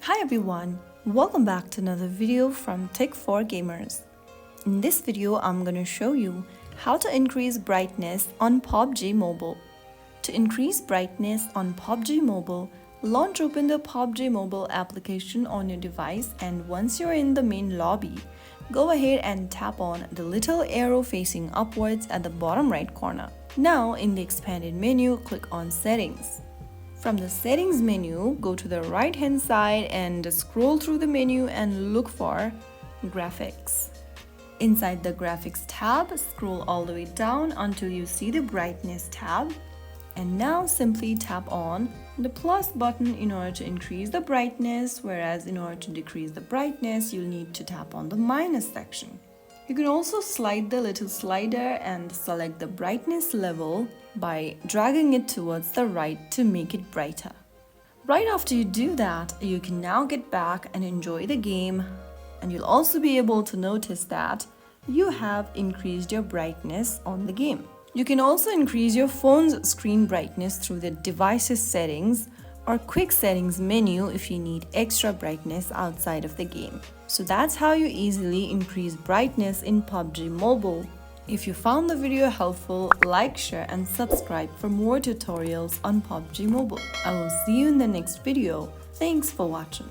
Hi everyone, welcome back to another video from Tech for Gamers. In this video, I'm going to show you how to increase brightness on PUBG Mobile. To increase brightness on PUBG Mobile, launch open the PUBG Mobile application on your device, and once you're in the main lobby, go ahead and tap on the little arrow facing upwards at the bottom right corner. Now in the expanded menu, click on Settings. From the Settings menu, go to the right hand side and scroll through the menu and look for Graphics. Inside the Graphics tab, scroll all the way down until you see the Brightness tab. And now simply tap on the plus button in order to increase the brightness, whereas in order to decrease the brightness, you'll need to tap on the minus section. You can also slide the little slider and select the brightness level by dragging it towards the right to make it brighter. Right after you do that, you can now get back and enjoy the game, and you'll also be able to notice that you have increased your brightness on the game. You can also increase your phone's screen brightness through the device's settings or quick settings menu if you need extra brightness outside of the game. So that's how you easily increase brightness in PUBG Mobile. If you found the video helpful, like, share and subscribe for more tutorials on PUBG Mobile. I will see you in the next video. Thanks for watching.